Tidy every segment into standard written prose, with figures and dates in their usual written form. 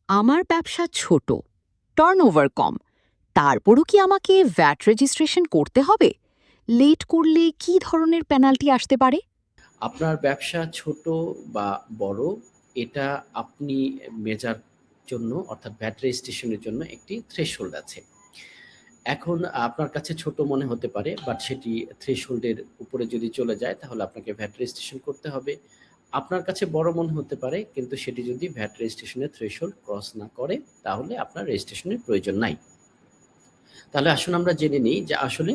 আমার ব্যবসা ছোট, টার্নওভার কম, তারপরও কি আমাকে ভ্যাট রেজিস্ট্রেশন করতে হবে? লেট করলে কি ধরনের পেনাল্টি আসতে পারে? আপনার ব্যবসা ছোট বা বড়, এটা আপনি মেজার জন্য অর্থাৎ ভ্যাট রেজিস্ট্রেশনের জন্য একটি থ্রেশহোল্ড আছে। এখন আপনার কাছে ছোট মনে হতে পারে, বাট সেটি থ্রেশহোল্ডের উপরে যদি চলে যায় তাহলে আপনাকে ভ্যাট রেজিস্ট্রেশন করতে হবে। আপনার কাছে বড় মনে হতে পারে, কিন্তু সেটি যদি ভ্যাট রেজিস্ট্রেশনের থ্রেশহোল্ড ক্রস না করে তাহলে আপনার রেজিস্ট্রেশনের প্রয়োজন নাই। তাহলে আসুন আমরা জেনে নিই যে আসলে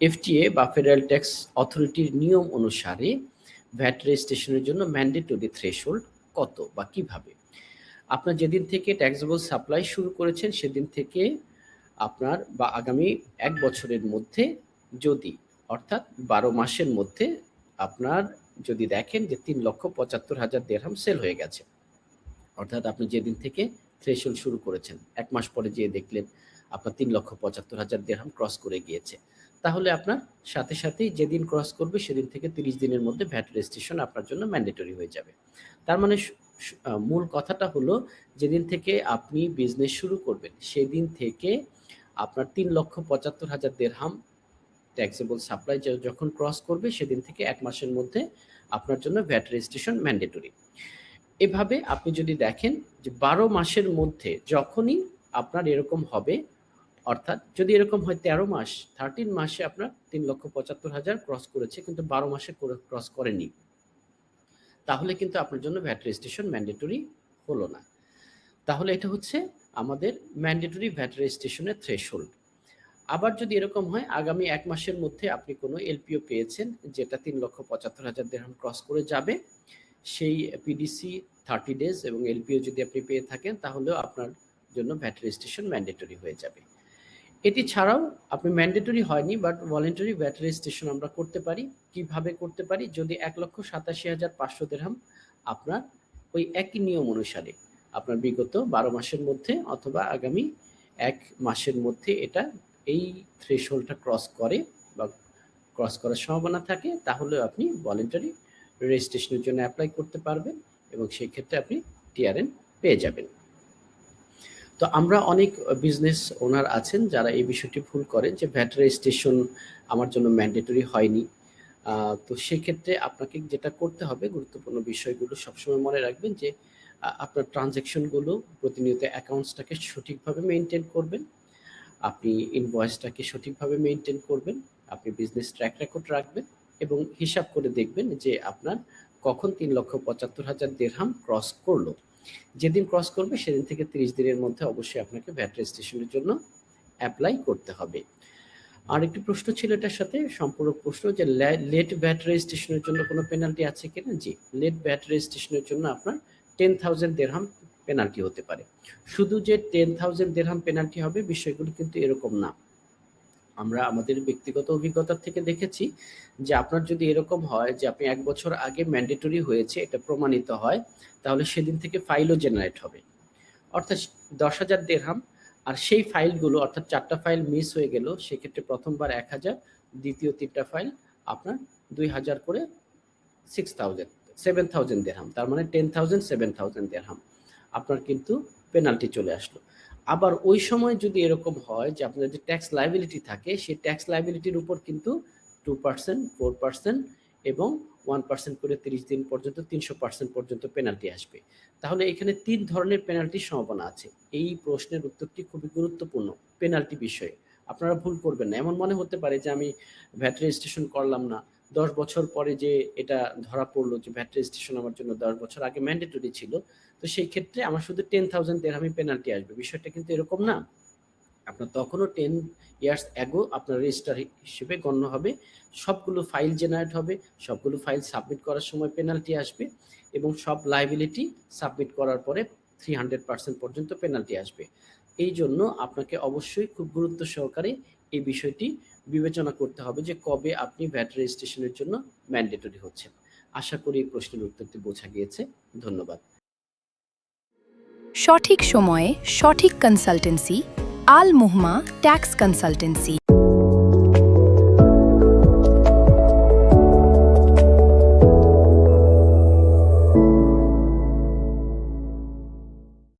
এফটিএ বা ফেডারেল ট্যাক্স অথরিটির নিয়ম অনুসারে ভ্যাট রেজিস্ট্রেশনের জন্য ম্যান্ডেটরি থ্রেশহোল্ড কত বা কিভাবে। আপনার যেদিন থেকে ট্যাক্সেবল সাপ্লাই শুরু করেছেন সেদিন থেকে আপনার বা আগামী ১ বছরের মধ্যে, যদি অর্থাৎ ১২ মাসের মধ্যে আপনার যদি দেখেন যে ৩,৭৫,০০০ দিরহাম সেল হয়ে গেছে, অর্থাৎ আপনি যেদিন থেকে থ্রেশহোল্ড শুরু করেছেন ১ মাস পরে যেয়ে দেখলেন আপনার ৩,৭৫,০০০ দিরহাম ক্রস করে গিয়েছে, তাহলে আপনার সাথে সাথেই যেদিন ক্রস করবে সেদিন থেকে ৩০ দিনের মধ্যে ভ্যাট রেজিস্ট্রেশন আপনার জন্য ম্যান্ডেটরি হয়ে যাবে। তার মানে মূল কথাটা হলো, যেদিন থেকে আপনি বিজনেস শুরু করবেন সেদিন থেকে আপনার ৩,৭৫,০০০ দিরহাম ট্যাক্সেবল সাপ্লাই যখন ক্রস করবে সেদিন থেকে ১ মাসের মধ্যে আপনার জন্য ভ্যাট রেজিস্ট্রেশন ম্যান্ডেটরি। এভাবে আপনি যদি দেখেন যে ১২ মাসের মধ্যে যখনই আপনার এরকম হবে, অর্থাৎ যদি এরকম হয় ১৩ মাস, 13 মাসে আপনার ৩,৭৫,০০০ ক্রস করেছে কিন্তু ১২ মাসে ক্রস করেনি, তাহলে কিন্তু আপনার জন্য ভ্যাট রেজিস্ট্রেশন ম্যান্ডেটরি হলো না। তাহলে এটা হচ্ছে আমাদের ম্যান্ডেটরি ভ্যাট রেজিস্ট্রেশনের থ্রেশহোল্ড। আবার যদি এরকম হয় আগামী ১ মাসের মধ্যে আপনি কোনো এলপিও পেয়েছেন যেটা ৩,৭৫,০০০ দিরহাম ক্রস করে যাবে, সেই পিডিসি 30 ডেজ এবং এলপিও যদি আপনি পেয়ে থাকেন তাহলেও আপনার জন্য ভ্যাট রেজিস্ট্রেশন ম্যান্ডেটরি হয়ে যাবে। এটি ছাড়াও আপনি ম্যান্ডেটরি হয়নি বাট ভলান্টারি ভ্যাট রেজিস্ট্রেশন আমরা করতে পারি। কিভাবে করতে পারি? যদি ১,৮৭,৫০০ দিরহাম আপনার ওই একই নিয়ম অনুসারে আপনার বিগত ১২ মাসের মধ্যে অথবা আগামী ১ মাসের মধ্যে এটা এই থ্রেশহোল্ডটা ক্রস করে বা ক্রস করার সম্ভাবনা থাকে, তাহলে আপনি ভলান্টারি রেজিস্ট্রেশনের জন্য অ্যাপ্লাই করতে পারবেন এবং সেই ক্ষেত্রে আপনি টিআরএন পেয়ে যাবেন। তো আমরা অনেক বিজনেস ওনার আছেন যারা এই বিষয়টি ভুল করেন যে ভ্যাট রেজিস্ট্রেশন আমার জন্য ম্যান্ডেটরি হয়নি। তো সেক্ষেত্রে আপনাকে যেটা করতে হবে, গুরুত্বপূর্ণ বিষয়গুলো সবসময় মনে রাখবেন যে আপনার ট্রানজ্যাকশনগুলো প্রতিনিয়ত অ্যাকাউন্টসটাকে সঠিকভাবে মেনটেন করবেন, আপনি ইনভয়েসটাকে সঠিকভাবে মেনটেন করবেন, আপনি বিজনেস ট্র্যাক রেকর্ড রাখবেন এবং হিসাব করে দেখবেন যে আপনার কখন ৩,৭৫,০০০ দিরহাম ক্রস করলো। যেদিন ক্রস করবে সেদিন থেকে ৩০ দিনের মধ্যে অবশ্যই আপনাকে ভ্যাট রেজিস্ট্রেশনের জন্য অ্যাপ্লাই করতে হবে। আর একটি প্রশ্ন ছিল এটার সাথে সম্পূরক প্রশ্ন যে লেট ভ্যাট রেজিস্ট্রেশনের জন্য কোনো পেনাল্টি আছে কিনা? জি, লেট ভ্যাট রেজিস্ট্রেশনের জন্য আপনার 10,000 দিরহাম পেনাল্টি হতে পারে। শুধু যে 10,000 দিরহাম পেনাল্টি হবে বিষয়গুলো কিন্তু এরকম না। আমরা আমাদের ব্যক্তিগত অভিজ্ঞতা থেকে দেখেছি যে আপনার যদি এরকম হয় যে আপনি ১ বছর আগে ম্যান্ডেটরি হয়েছে এটা প্রমাণিত হয়, তাহলে সেদিন থেকে ফাইলও জেনারেট হবে। অর্থাৎ ১০,০০০ দিরহাম, আর সেই ফাইলগুলো অর্থাৎ ৪ টা ফাইল মিস হয়ে গেল, সেক্ষেত্রে প্রথমবার ১,০০০, দ্বিতীয় ৩ টা ফাইল আপনার ২,০০০ করে 7,000 দিরহাম, তার মানে 10,000 7,000 দিরহাম আপনার কিন্তু পেনাল্টি চলে আসলো। আবার ওই সময় যদি এরকম হয় যে আপনার যে ট্যাক্স লায়াবিলিটি থাকে সেই ট্যাক্স লায়াবিলিটির উপর কিন্তু 2%, 4% এবং 1% করে ৩০ দিন পর্যন্ত ৩০০% পর্যন্ত পেনাল্টি আসবে। তাহলে এখানে ৩ ধরনের পেনাল্টির সম্ভাবনা আছে। এই প্রশ্নের উত্তরটি খুবই গুরুত্বপূর্ণ পেনাল্টি বিষয়ে। আপনারা ভুল করবেন না। এমন মনে হতে পারে যে আমি ভ্যাট রেজিস্ট্রেশন করলাম না, ১০ বছর পরে যে এটা ধরা পড়লো যে ভ্যাট রেজিস্ট্রেশন আমার জন্য ১০ বছর আগে ম্যান্ডেটরি ছিল, তো সেই ক্ষেত্রে আমার শুধু 10,000 দিরহামই পেনাল্টি আসবে। বিষয়টা কিন্তু এরকম না। আপনার তখনও 10 ইয়ার্স অ্যাগো আপনার রেজিস্টার হিসেবে গণ্য হবে। সবগুলো ফাইল জেনারেট হবে, সবগুলো ফাইল সাবমিট করার সময় পেনাল্টি আসবে এবং সব লায়াবিলিটি সাবমিট করার পরে 300% পর্যন্ত পেনাল্টি আসবে। এই জন্য আপনাকে অবশ্যই খুব গুরুত্ব সহকারে এই বিষয়টি বিবেচনা করতে হবে যে কবে আপনি ভ্যাট রেজিস্ট্রেশনের জন্য ম্যান্ডেটরি হচ্ছেন। আশা করি এই প্রশ্নের উত্তরটি বোঝা গিয়েছে। ধন্যবাদ। সঠিক সময়ে সঠিক কনসালটেন্সি, আল মুহমা ট্যাক্স কনসালটেন্সি।